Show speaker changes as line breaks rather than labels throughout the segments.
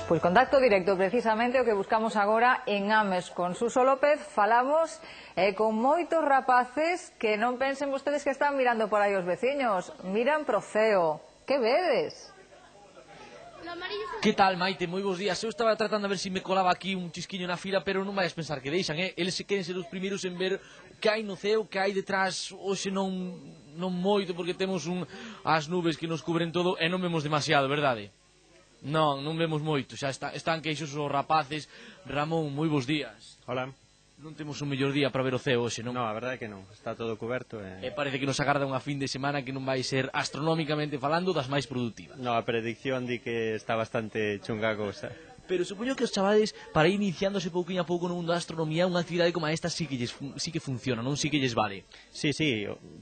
Pois contacto directo, precisamente o que buscamos agora en Ames con Suso López. Falamos con moitos rapaces que non pensen vostedes que están mirando por aí os veciños, miran pro ceo. Que vedes?
Que tal, Maite? Moi bons días. Eu estaba tratando a ver se me colaba aquí un chisquiño na fila, pero non vais pensar que deixan, Eles se queren ser os primeiros en ver que hai no ceo, que hai detrás. Hoxe non moito, porque temos as nubes que nos cubren todo e non vemos demasiado, verdade? Non vemos moito, xa están queixos os rapaces. Ramón, moi bons días.
Hola.
Non temos un mellor día para ver o ceo hoxe, non?
Non, a verdade é que non, está todo coberto
E parece que nos agarda unha fin de semana que non vai ser, astronómicamente falando, das máis produtivas.
Non, a predicción di que está bastante chunga a cousa.
Pero supoño que os chavales, para ir iniciándose pouquinho a pouco no mundo da astronomía, unha actividade como esta sí que funciona, non? Sí que lles vale.
Sí,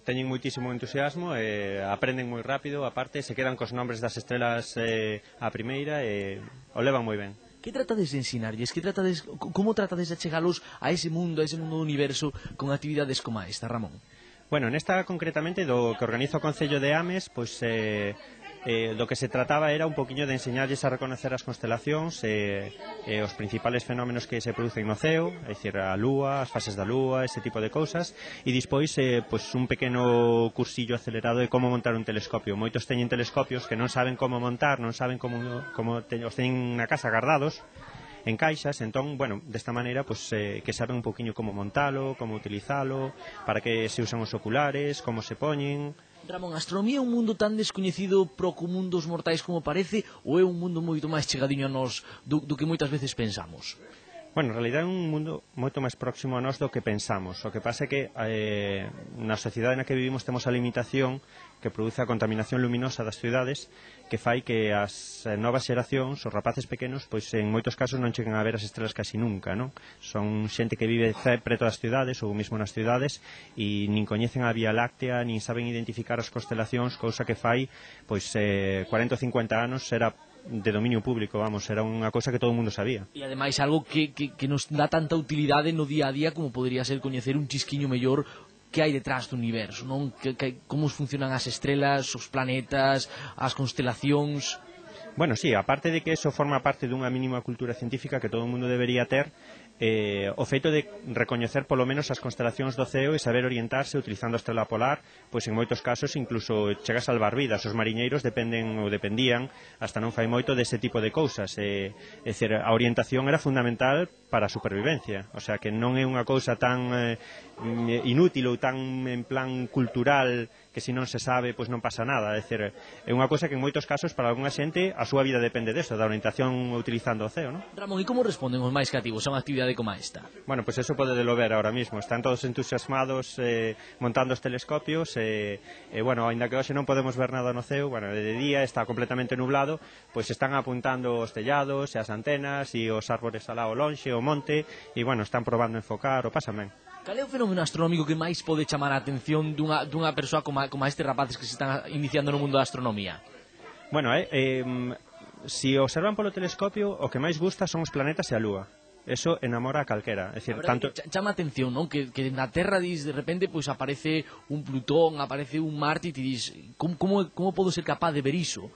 teñen moitísimo entusiasmo, aprenden moi rápido, aparte se quedan cos nombres das estrelas a primeira e o levan moi ben.
Que tratades de ensinarlles? Como tratades de achegalos a ese mundo do universo con actividades como esta, Ramón?
Bueno, nesta concretamente do que organiza o Concello de Ames, pois do que se trataba era un poquinho de enseñarlles a reconocer as constelacións os principales fenómenos que se producen no ceo, é dicir, a lúa, as fases da lúa, ese tipo de cousas, e dispois pois un pequeno cursillo acelerado de como montar un telescopio. Moitos teñen telescopios que non saben como montar, non saben como os teñen na casa guardados en caixas, entón, bueno, desta maneira pois, que saben un poquinho como montalo, como utilizalo, para que se usan os oculares, como se poñen.
Ramón, a astronomía é un mundo tan descoñecido pro común dos mortais como parece, ou é un mundo moito máis chegadiño a nós do que moitas veces pensamos?
Bueno, en realidad é un mundo moito máis próximo a nós do que pensamos. O que pasa é que na sociedade na que vivimos temos a limitación que produce a contaminación luminosa das cidades, que fai que as novas xeracións, os rapaces pequenos, pois en moitos casos non cheguen a ver as estrelas casi nunca, non? Son xente que vive preto das cidades ou mesmo nas cidades e nin coñecen a Vía Láctea, nin saben identificar as constelacións, cousa que fai pois 40 ou 50 anos era de dominio público, vamos, era unha cousa que todo o mundo sabía.
E ademais algo que nos dá tanta utilidade no día a día como podría ser coñecer un chisquiño mellor que hai detrás do universo, non? Como funcionan as estrelas, os planetas, as constelacións.
Bueno, sí, aparte de que eso forma parte dunha mínima cultura científica que todo o mundo debería ter, o feito de recoñecer polo menos as constelacións do ceo e saber orientarse utilizando a estrela polar, pois en moitos casos incluso chega a salvar vidas. Os mariñeiros dependían hasta non fai moito dese tipo de cousas. É dicir, a orientación era fundamental para a supervivencia, o sea que non é unha cousa tan inútil ou tan en plan cultural que se non se sabe, pois non pasa nada. É dicir, é unha cousa que en moitos casos para algunha xente a súa vida depende deso, da orientación utilizando o ceo, non?
Ramón, e como responden os máis cativos a unha actividade como esta?
Bueno, pois eso podedelo ver ahora mismo, están todos entusiasmados montando os telescopios bueno, aínda que hoxe non podemos ver nada no ceo, bueno, de día está completamente nublado, pois están apuntando os tellados e as antenas e os árbores alá ao lonxe, o monte, e bueno, están probando enfocar, o pasan ben.
Cal é o fenómeno astronómico que máis pode chamar a atención dunha persoa como a estes rapaces que se están iniciando no mundo da astronomía?
Bueno, se observan polo telescopio, o que máis gusta son os planetas e a lúa. Eso enamora a calquera. É dicir, tanto
chama a atención, non? Que na Terra dis, de repente, pois aparece un Plutón, aparece un Marte e ti dis, como podo ser capaz de ver iso?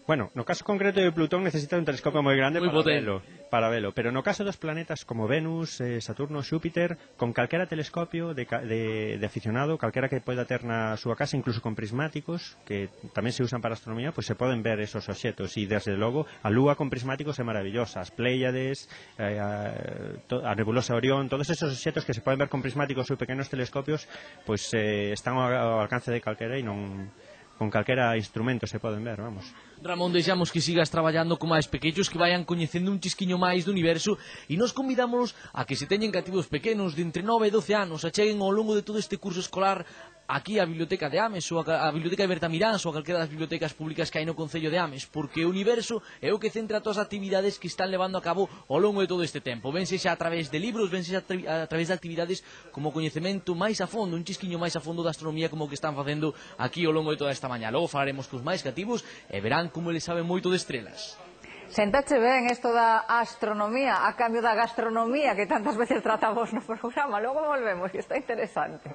Bueno, no caso concreto de Plutón necesita un telescopio moi grande para velo, pero no caso dos planetas como Venus, Saturno, Xúpiter, con calquera telescopio de aficionado, calquera que poida ter na súa casa, incluso con prismáticos, que tamén se usan para astronomía, pois se poden ver esos obxetos, e desde logo a Lúa con prismáticos é maravillosa, as Pléiades, a nebulosa Orión, todos esos obxetos que se poden ver con prismáticos ou pequenos telescopios, pois están ao alcance de calquera e non con calquera instrumento se poden ver, vamos.
Ramón, deixamos que sigas traballando con máis pequenos, que vayan coñecendo un chisquiño máis do universo, e nos convidámonos a que se teñen cativos pequenos de entre 9 e 12 anos, a cheguen ao longo de todo este curso escolar aquí a Biblioteca de Ames ou a Biblioteca de Bertamiráns ou a calquera das bibliotecas públicas que hai no Concello de Ames, porque o universo é o que centra todas as actividades que están levando a cabo ao longo de todo este tempo. Vense xa a través de libros, vense xa a través de actividades como coñecemento máis a fondo, un chisquiño máis a fondo da astronomía como que están facendo aquí ao longo de toda esta mañá. Logo falaremos cos máis cativos e verán como eles saben moito de estrelas.
Sentache ben isto da astronomía a cambio da gastronomía que tantas veces tratamos no programa. Logo volvemos, que está interesante.